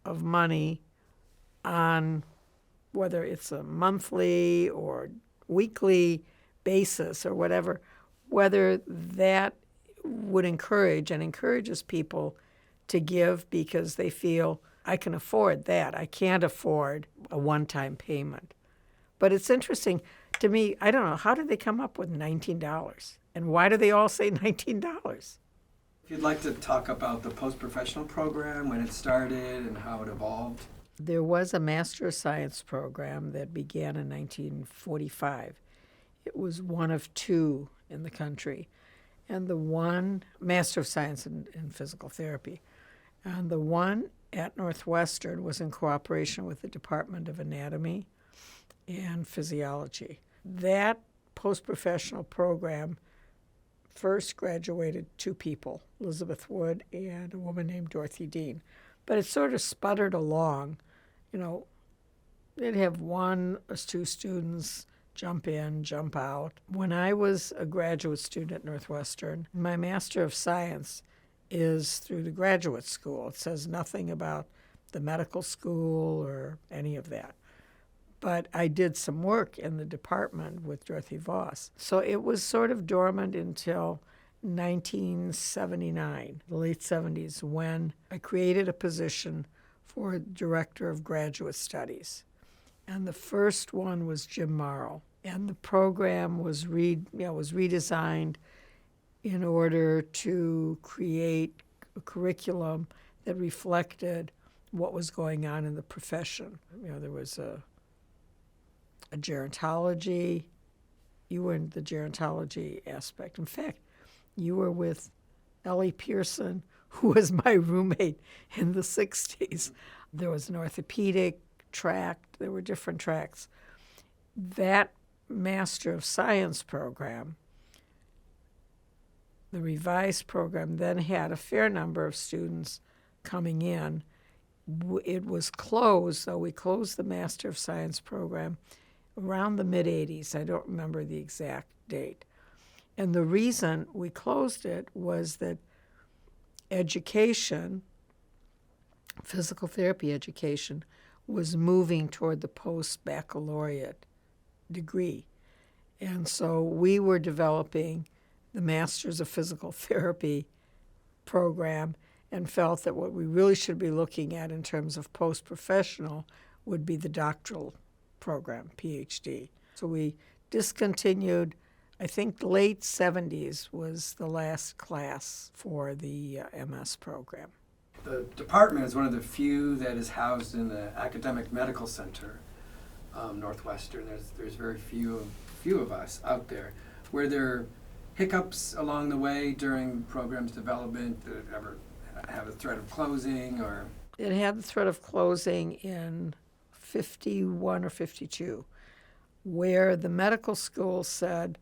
Speaker 2: of money on whether it's a monthly or weekly basis or whatever, whether that would encourages people to give because they feel I can afford that. I can't afford a one-time payment. But it's interesting to me, I don't know, how did they come up with $19? And why do they all say $19?
Speaker 1: If you'd like to talk about the post-professional program, when it started and how it evolved.
Speaker 2: There was a Master of Science program that began in 1945. It was one of two in the country. And the one, Master of Science in Physical Therapy. And the one at Northwestern was in cooperation with the Department of Anatomy and Physiology. That post-professional program first graduated two people, Elizabeth Wood and a woman named Dorothy Dean. But it sort of sputtered along. They'd have one or two students jump in, jump out. When I was a graduate student at Northwestern, my Master of Science is through the graduate school. It says nothing about the medical school or any of that. But I did some work in the department with Dorothy Voss. So it was sort of dormant until 1979, the late 70s, when I created a position for Director of Graduate Studies. And the first one was Jim Morrow. And the program was redesigned in order to create a curriculum that reflected what was going on in the profession. There was a gerontology. You were in the gerontology aspect. In fact, you were with Ellie Pearson, who was my roommate in the 60s. There was an orthopedic track. There were different tracks. That Master of Science program, the revised program, then had a fair number of students coming in. It was closed, though we closed the Master of Science program around the mid-'80s. I don't remember the exact date. And the reason we closed it was that education, physical therapy education, was moving toward the post-baccalaureate degree. And so we were developing the Masters of Physical Therapy program, and felt that what we really should be looking at in terms of post-professional would be the doctoral program, PhD. So we discontinued, I think late 70s was the last class for the MS program.
Speaker 1: The department is one of the few that is housed in the Academic Medical Center, Northwestern. There's very few of us out there. Were there hiccups along the way during program's development? Did it ever have a threat of closing, or?
Speaker 2: It had the threat of closing in 51 or 52, where the medical school said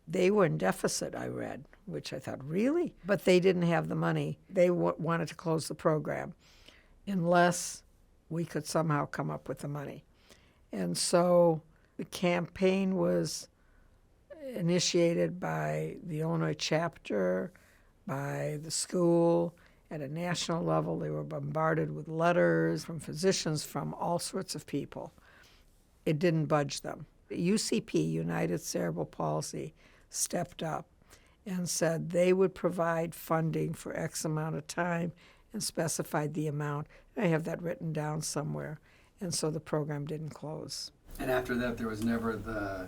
Speaker 2: they were in deficit, I read, which I thought, really? But they didn't have the money. They wanted to close the program unless we could somehow come up with the money. And so the campaign was initiated by the Illinois chapter, by the school. At a national level, they were bombarded with letters from physicians, from all sorts of people. It didn't budge them. UCP, United Cerebral Palsy, stepped up and said they would provide funding for X amount of time and specified the amount. I have that written down somewhere. And so the program didn't close.
Speaker 1: And after that, there was never the...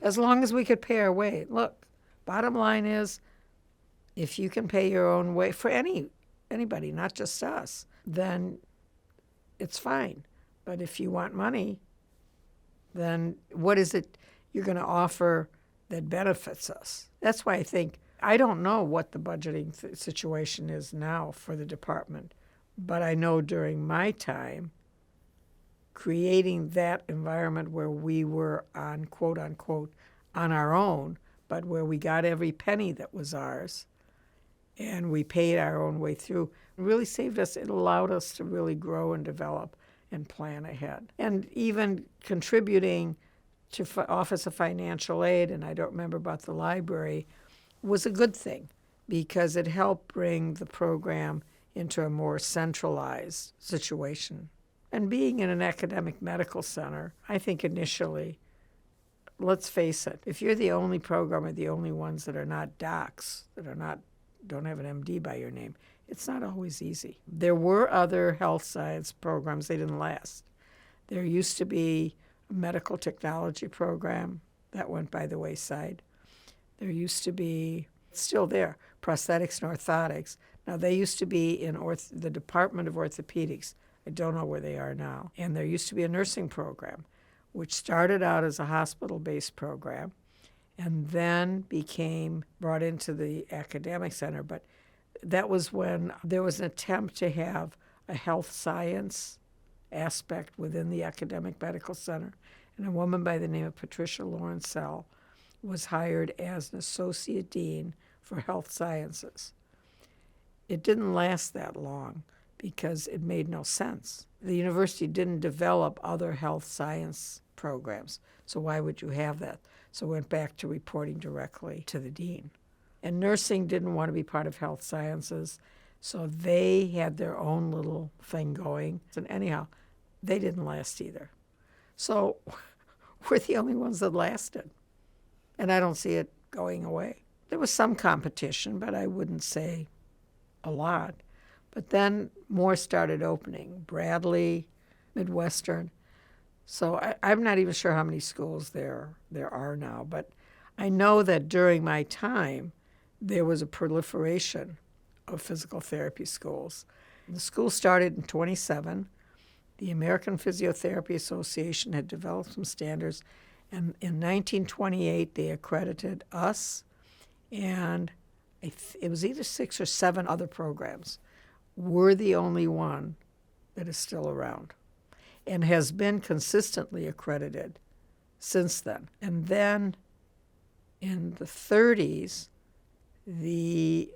Speaker 2: As long as we could pay our way. Look, bottom line is, if you can pay your own way for anybody, not just us, then it's fine. But if you want money, then what is it you're going to offer that benefits us? That's why I don't know what the budgeting situation is now for the department, but I know during my time, creating that environment where we were on, quote unquote, on our own, but where we got every penny that was ours, and we paid our own way through, it really saved us. It allowed us to really grow and develop and plan ahead. And even contributing to Office of Financial Aid, and I don't remember about the library, was a good thing because it helped bring the program into a more centralized situation. And being in an academic medical center, I think initially, let's face it, if you're the only program or the only ones that are not docs, don't have an MD by your name, it's not always easy. There were other health science programs. They didn't last. There used to be a medical technology program that went by the wayside. There used to be, still there, prosthetics and orthotics. Now, they used to be in the Department of Orthopedics. I don't know where they are now. And there used to be a nursing program, which started out as a hospital-based program and then became brought into the academic center. But that was when there was an attempt to have a health science aspect within the academic medical center. And a woman by the name of Patricia Lawrencell was hired as an associate dean for health sciences. It didn't last that long because it made no sense. The university didn't develop other health science programs, so why would you have that? So it went back to reporting directly to the dean. And nursing didn't want to be part of health sciences, so they had their own little thing going. And anyhow, they didn't last either. So we're the only ones that lasted. And I don't see it going away. There was some competition, but I wouldn't say a lot. But then more started opening. Bradley, Midwestern. So I'm not even sure how many schools there are now. But I know that during my time, there was a proliferation of physical therapy schools. The school started in 27. The American Physiotherapy Association had developed some standards. And in 1928, they accredited us, and it was either 6 or 7 other programs. We're the only one that is still around and has been consistently accredited since then. And then in the 30s, the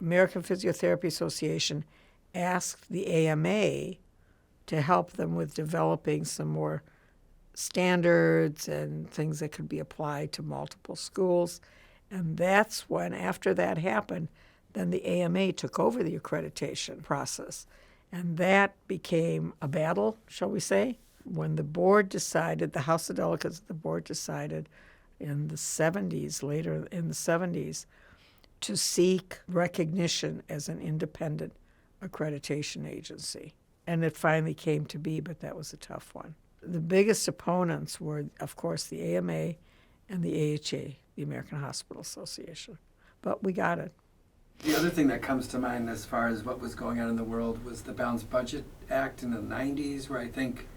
Speaker 2: American Physiotherapy Association asked the AMA to help them with developing some more standards and things that could be applied to multiple schools. And that's when, after that happened, then the AMA took over the accreditation process. And that became a battle, shall we say, when the board decided, the House of Delegates of the board decided in the 70s, later in the 70s, to seek recognition as an independent accreditation agency. And it finally came to be, but that was a tough one. The biggest opponents were, of course, the AMA and the AHA, the American Hospital Association. But we got it.
Speaker 1: The other thing that comes to mind as far as what was going on in the world was the Balanced Budget Act in the 90s, where I think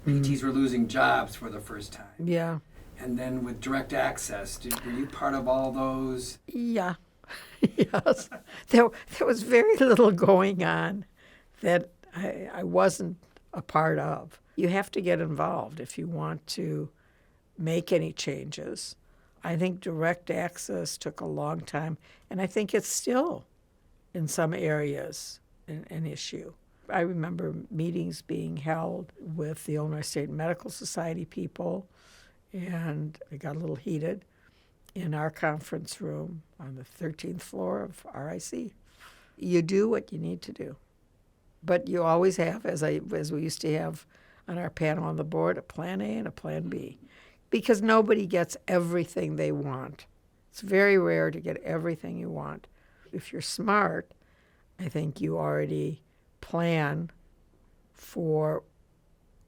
Speaker 1: PTs were losing jobs for the first time.
Speaker 2: Yeah.
Speaker 1: And then with direct access, were you part of all those?
Speaker 2: Yeah. Yes. There was very little going on that I wasn't a part of. You have to get involved if you want to make any changes. I think direct access took a long time, and I think it's still, in some areas, an issue. I remember meetings being held with the Illinois State Medical Society people, and it got a little heated in our conference room on the 13th floor of RIC. You do what you need to do. But you always have, as we used to have on our panel on the board, a plan A and a plan B. Because nobody gets everything they want. It's very rare to get everything you want. If you're smart, I think you already plan for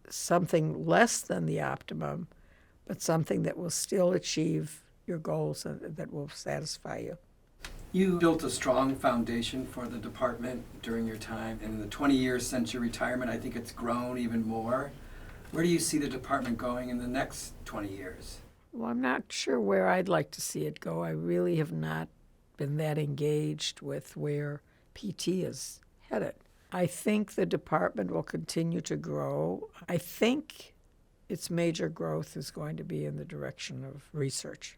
Speaker 2: something less than the optimum, but something that will still achieve your goals and that will satisfy you.
Speaker 1: You built a strong foundation for the department during your time. And in the 20 years since your retirement, I think it's grown even more. Where do you see the department going in the next 20 years?
Speaker 2: Well, I'm not sure where I'd like to see it go. I really have not been that engaged with where PT is headed. I think the department will continue to grow. I think its major growth is going to be in the direction of research.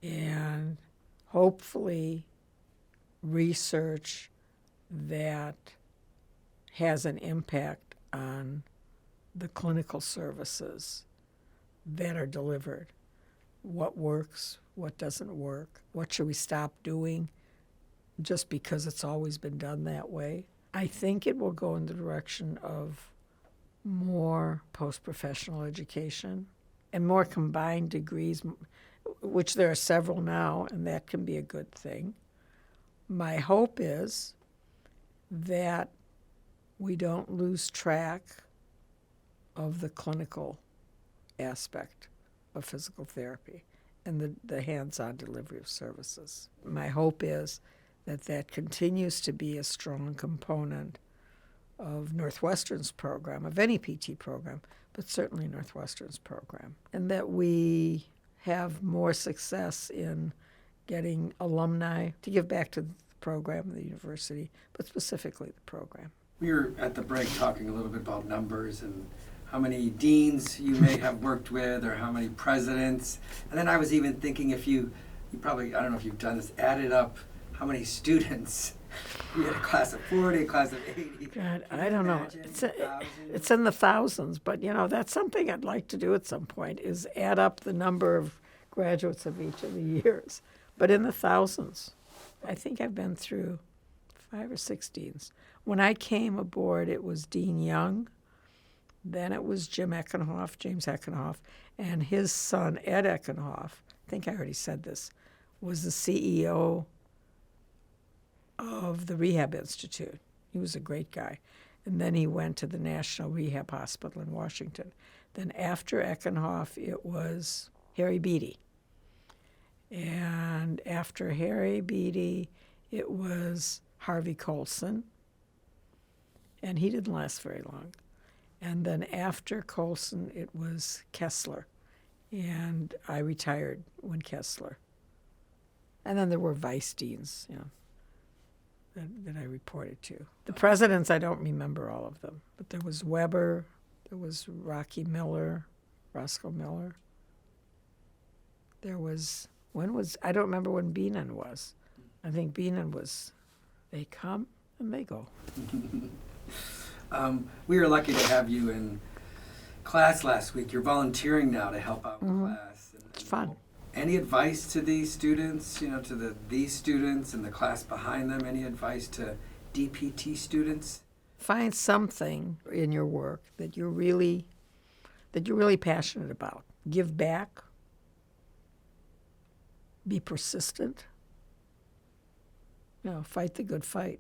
Speaker 2: And hopefully research that has an impact on the clinical services that are delivered. What works, what doesn't work, what should we stop doing just because it's always been done that way. I think it will go in the direction of more post-professional education and more combined degrees, which there are several now, and that can be a good thing. My hope is that we don't lose track of the clinical aspect of physical therapy and the hands-on delivery of services. My hope is that that continues to be a strong component of Northwestern's program, of any PT program, but certainly Northwestern's program, and that we have more success in getting alumni to give back to the program, the university, but specifically the program.
Speaker 1: We were at the break talking a little bit about numbers and how many deans you may have worked with or how many presidents. And then I was even thinking if you probably, I don't know if you've done this, added up how many students. You had a class of 40, a class of 80.
Speaker 2: God, I don't know. It's in the thousands, but that's something I'd like to do at some point is add up the number of graduates of each of the years. But in the thousands. I think I've been through 5 or 6 deans. When I came aboard, it was Dean Young. Then it was James Eckenhoff, and his son, Ed Eckenhoff, I think I already said this, was the CEO of the Rehab Institute. He was a great guy. And then he went to the National Rehab Hospital in Washington. Then after Eckenhoff, it was Harry Beatty. And after Harry Beatty, it was Harvey Colson. And he didn't last very long. And then after Colson, it was Kessler. And I retired when Kessler. And then there were vice deans, that I reported to. The presidents, I don't remember all of them. But there was Weber, there was Roscoe Miller. There was, I don't remember when Beenan was. I think Beenan was, they come and they go.
Speaker 1: We were lucky to have you in class last week. You're volunteering now to help out in class.
Speaker 2: It's fun.
Speaker 1: Any advice to these students, to these students and the class behind them? Any advice to DPT students?
Speaker 2: Find something in your work that you're really passionate about. Give back. Be persistent. Fight the good fight.